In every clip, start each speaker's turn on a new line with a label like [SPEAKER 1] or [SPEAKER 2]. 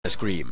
[SPEAKER 1] Scream.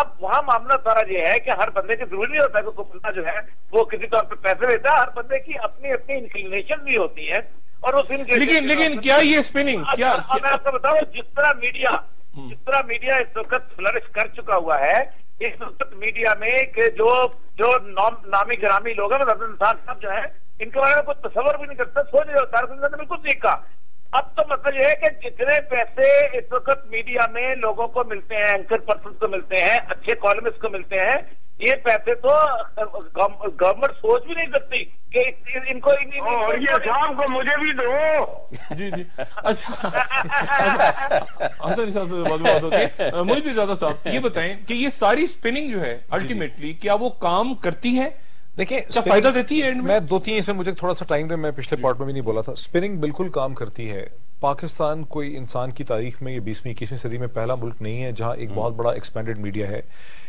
[SPEAKER 2] اب وہاں معاملہ سارا یہ ہے کہ ہر بندے کی ضروری نہیں ہوتا ہے کہ کوئی بندہ جو ہے وہ کسی طور پہ پیسے دیتا ہے. ہر بندے کی اپنی اپنی انکلینیشن بھی ہوتی ہے اور اس
[SPEAKER 3] لیکن کیا یہ اسپننگ کیا
[SPEAKER 2] میں آپ کو بتاؤں جس طرح میڈیا اس وقت فلرش کر چکا ہوا ہے اس وقت میڈیا میں کہ جو نامی گرامی لوگ ہیں حسن نثار صاحب جو ہے ان کے بارے میں کوئی تصور بھی نہیں کرتا. سوچ رہے ہو طارق حسین نے بالکل ٹھیک کہا. اب تو مطلب یہ ہے کہ جتنے پیسے اس وقت میڈیا میں لوگوں کو ملتے ہیں, اینکر پرسن کو ملتے ہیں, اچھے کالمسٹ کو ملتے ہیں, یہ پیسے تو گورنمنٹ سوچ بھی نہیں سکتی کہ ان کو
[SPEAKER 4] یہ شام کو مجھے بھی دو.
[SPEAKER 3] جی اچھا حسن صاحب سے بات ہوتی ہے. مجھے بھی زیادہ صاحب یہ بتائیں کہ یہ ساری اسپننگ جو ہے الٹیمیٹلی کیا وہ کام کرتی ہے,
[SPEAKER 1] دیکھیں
[SPEAKER 3] فائدہ دیتی ہے؟
[SPEAKER 1] میں 2-3 اس میں مجھے تھوڑا سا ٹائم دے, میں پچھلے پارٹ میں بھی نہیں بولا تھا. اسپننگ بالکل کام کرتی ہے. پاکستان کوئی انسان کی تاریخ میں یہ 20ویں-21ویں صدی میں پہلا ملک نہیں ہے جہاں ایک بہت بڑا ایکسپینڈڈ میڈیا ہے.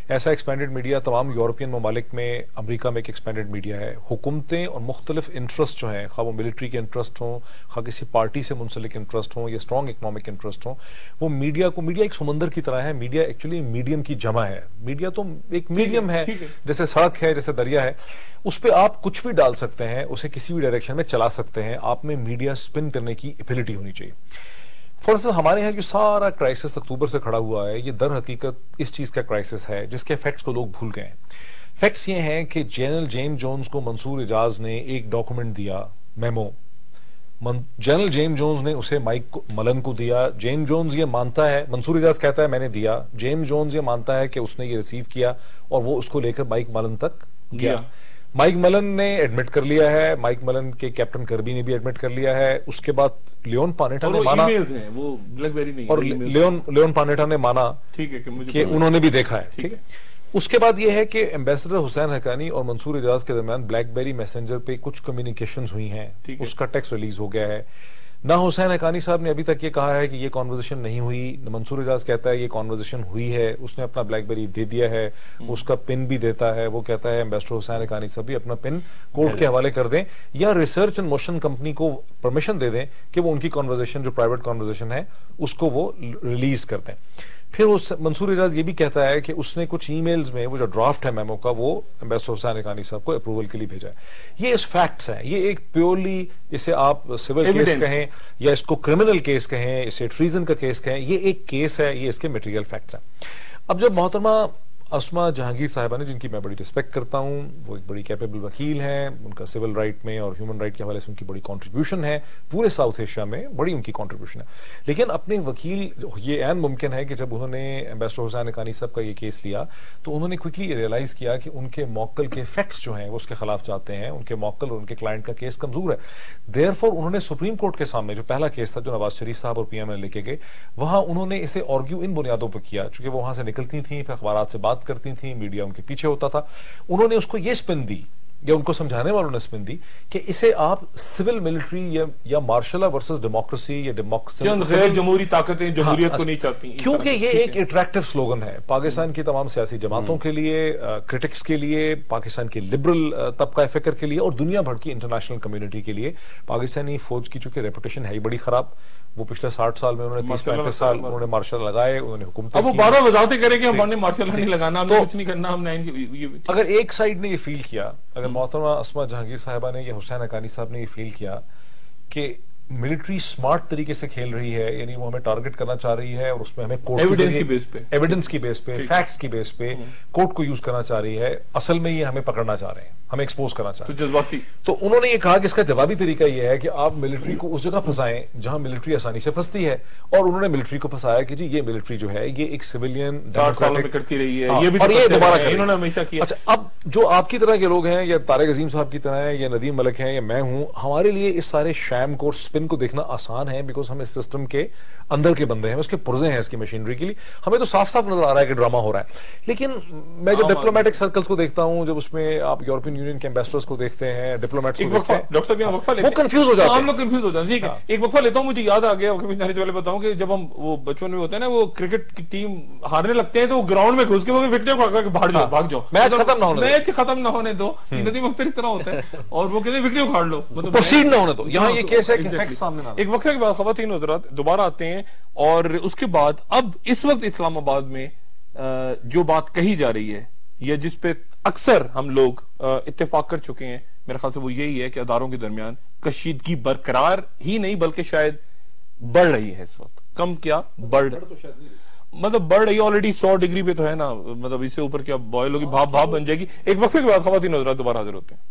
[SPEAKER 1] ایسا ایکسپینڈڈ میڈیا تمام یورپین ممالک میں, امریکہ میں ایک ایکسپینڈڈ میڈیا ہے. حکومتیں اور مختلف انٹرسٹ جو ہیں, خواہ وہ ملٹری کے انٹرسٹ ہوں, خواہ کسی پارٹی سے منسلک انٹرسٹ ہوں یا اسٹرانگ اکنامک انٹرسٹ ہوں, وہ میڈیا ایک سمندر کی طرح ہے. میڈیا ایکچولی میڈیم کی جمع ہے. میڈیا تو ایک میڈیم ہے, جیسے سڑک ہے, جیسے دریا ہے, اس پہ آپ کچھ بھی ڈال سکتے ہیں, اسے کسی بھی ڈائریکشن میں چلا سکتے ہیں. آپ میں میڈیا اسپن کرنے کی ایبلٹی ہونی چاہیے. فار انسٹنس ہمارے یہاں جو سارا کرائسس اکتوبر سے کھڑا ہوا ہے, یہ در حقیقت اس چیز کا کرائسس ہے جس کے فیکٹس کو لوگ بھول گئے ہیں. فیکٹس یہ ہیں کہ جنرل جیمز جونز کو منصور اعجاز نے ایک ڈاکومنٹ دیا, میمو. جنرل جیمز جونز نے اسے مائک ملن کو دیا. جیمز جونز یہ مانتا ہے, منصور اعجاز کہتا ہے میں نے دیا, جیمز جونز یہ مانتا ہے کہ اس نے یہ ریسیو کیا اور وہ اس کو لے کر مائک ملن تک گیا. مائک ملن نے ایڈمٹ کر لیا ہے, مائک ملن کے کیپٹن کربی نے بھی ایڈمٹ کر لیا ہے. اس کے بعد لیون پانیٹا نے مانا,
[SPEAKER 3] وہ بلیک بیری نہیں,
[SPEAKER 1] اور لیون پانیٹا نے مانا کہ انہوں نے بھی دیکھا ہے. ٹھیک ہے. اس کے بعد یہ ہے کہ ایمبیسڈر حسین حقانی اور منصور اعجاز کے درمیان بلیک بیری میسنجر پہ کچھ کمیونیکیشنز ہوئی ہیں, اس کا ٹیکسٹ ریلیز ہو گیا ہے. نہ حسین حقانی صاحب نے ابھی تک یہ کہا ہے کہ یہ کانورزیشن نہیں ہوئی. منصور اعجاز کہتا ہے یہ کانورزیشن ہوئی ہے, اس نے اپنا بلیک بیری دے دیا ہے, اس کا پن بھی دیتا ہے. وہ کہتا ہے ایمبیسڈر حسین حقانی صاحب بھی اپنا پن کورٹ کے حوالے کر دیں یا ریسرچ اینڈ موشن کمپنی کو پرمیشن دے دیں کہ وہ ان کی کانورزیشن جو پرائیویٹ کانورزیشن ہے اس کو وہ ریلیز کر دیں. پھر منصور اعجاز یہ بھی کہتا ہے کہ اس نے کچھ ای میلز میں وہ جو ڈرافٹ ہے میمو کا وہ ایمبیسڈر حسین حقانی صاحب کو اپروول کے لیے بھیجا ہے. یہ اس فیکٹس ہیں. یہ ایک پیورلی, اسے آپ سول کیس کہیں یا اس کو کرمنل کیس کہیں, اسے ٹریزن کا کیس کہیں, یہ ایک کیس ہے, یہ اس کے میٹیریل فیکٹس ہیں. اب جب محترمہ اسما جہانگیر صاحبہ نے, جن کی میں بڑی رسپیکٹ کرتا ہوں, وہ ایک بڑی کیپیبل وکیل ہیں, ان کا سول رائٹ میں اور ہیومن رائٹ کے حوالے سے ان کی بڑی کنٹریبیوشن ہے, پورے ساؤتھ ایشیا میں بڑی ان کی کنٹریبیوشن ہے. لیکن اپنے وکیل, یہ عین ممکن ہے کہ جب انہوں نے ایمبیسڈر حسین حقانی صاحب کا یہ کیس لیا تو انہوں نے کوئکلی ریئلائز کیا کہ ان کے موکل کے فیکٹس جو ہیں وہ اس کے خلاف جاتے ہیں, ان کے موکل اور ان کے کلائنٹ کا کیس کمزور ہے. دیئر فور انہوں نے سپریم کورٹ کے سامنے جو پہلا کیس تھا جو نواز شریف صاحب اور پی ایم لے کے گئے, وہاں انہوں نے اسے آرگیو ان بنیادوں پر کیا, چونکہ وہ وہاں سے نکلتی تھیں, پھر اخبارات سے بات کرتی تھیں, میڈیا ان کے پیچھے ہوتا تھا. انہوں نے اس کو یہ سپن دی, یا ان کو سمجھانے والوں نے سپن دی کہ اسے آپ سول ملٹری یا مارشل لا ورسز ڈیموکریسی یا ڈیموکریسی
[SPEAKER 3] غیر جمہوری طاقتیں جمہوریت کو نہیں چاہتی,
[SPEAKER 1] کیونکہ یہ ایک اٹریکٹیو سلوگن ہے پاکستان کی تمام سیاسی جماعتوں کے لیے, کرٹکس کے لیے, پاکستان کے لبرل طبقہ فکر کے لیے اور دنیا بھر کی انٹرنیشنل کمیونٹی کے لیے. پاکستانی فوج کی چونکہ ریپوٹیشن ہے ہی بڑی خراب, وہ پچھلے 60 سال میں انہوں نے 30-35 سال انہوں نے مارشل لگائے, انہوں نے حکومت.
[SPEAKER 3] اب وہ بار بار وضاحتیں کریں کہ ہم نے مارشل نہیں لگانا, ہم نے کچھ نہیں کرنا, ہم نے
[SPEAKER 1] اگر ایک سائڈ نے یہ فیل کیا, اگر محترمہ اسما جہانگیر صاحبہ نے یا حسین حقانی صاحب نے یہ فیل کیا کہ ملٹری سمارٹ طریقے سے کھیل رہی ہے, یعنی وہ ہمیں ٹارگٹ کرنا چاہ رہی ہے اور اس میں ہمیں ایویڈنس کی بیس پہ فیکٹس کی بیس پہ کورٹ کو یوز کرنا چاہ رہی ہے, اصل میں یہ ہمیں پکڑنا چاہ رہے ہیں, ہمیں ایکسپوز کرنا چاہ رہے ہیں, تو انہوں نے یہ کہا کہ اس کا جوابی طریقہ یہ ہے کہ آپ ملٹری کو اس جگہ پھنسائیں جہاں ملٹری آسانی سے پھنستی ہے. اور انہوں نے ملٹری کو پھنسایا کہ جی یہ ملٹری جو ہے یہ ایک سویلین
[SPEAKER 3] کرتی رہی ہے,
[SPEAKER 1] اور یہ دوبارہ
[SPEAKER 3] انہوں نے ہمیشہ کیا.
[SPEAKER 1] اچھا, اب جو آپ کی طرح کے لوگ ہیں یا طارق عظیم صاحب کی طرح ہیں یا ندیم ملک ہیں یا میں ہوں, ہمارے لیے اس سارے شام کو اور سپن کو دیکھنا آسان ہے, بیکاز ہم اس سسٹم کے اندر کے بندے ہیں, اس کے پرزے ہیں اس کی مشینری کے لیے. ہمیں تو صاف صاف نظر آ رہا ہے کہ ڈرامہ ہو رہا ہے. لیکن میں جب ڈپلومیٹک سرکلز کو دیکھتا ہوں, جب اس میں آپ یورپین یونین کے ایمبیسڈرز کو دیکھتے ہیں, ڈپلومیٹس کو دیکھتے ہیں,
[SPEAKER 3] ڈاکٹر صاحب یہاں وقفہ لیتے ہیں,
[SPEAKER 1] وہ کنفیوز ہو جاتے ہیں,
[SPEAKER 3] ہم لوگ کنفیوز ہو جاتے ہیں. ٹھیک ہے, ایک وقفہ لیتا ہوں. مجھے یاد آ گیا جانے سے پہلے بتاؤں کہ جب ہم وہ بچپن میں ہوتے ہیں نا, وہ کرکٹ کی ٹیم ہارنے لگتے ہیں تو گراؤنڈ میں گھس کے وہ وکٹیں کھا کے بھاگ جاؤ,
[SPEAKER 1] میچ
[SPEAKER 3] ختم نہ ہونے دو. ندیم اختر اس طرح ہوتا ہے اور وہ کہتے ہیں وکٹیں اکھاڑ لو, مطلب
[SPEAKER 1] پروسیڈ نہ ہونے دو. یہاں یہ کیس ہے کہ فیکٹ سامنے نہ.
[SPEAKER 3] ایک وقفے کے بعد خواتین حضرات دوبارہ آتے ہیں, اور اس کے بعد اب اس وقت اسلام آباد میں جو بات کہی جا رہی ہے یا جس پہ اکثر ہم لوگ اتفاق کر چکے ہیں، میرے خیال سے وہ یہی ہے کہ اداروں کے درمیان کشیدگی برقرار ہی نہیں بلکہ شاید بڑھ رہی ہے اس وقت. کم کیا بڑھ رہی ہے، آلریڈی 100 ڈگری پہ تو ہے نا، مطلب اس سے اوپر کیا بوائل ہوگی، بھاپ بن جائے گی. ایک وقفے کے بعد خواتین حضرات دوبارہ حاضر ہوتے ہیں.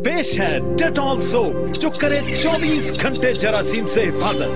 [SPEAKER 5] پیش ہے ڈیٹول سوپ جو کرے 24 گھنٹے جراثیم سے حفاظت.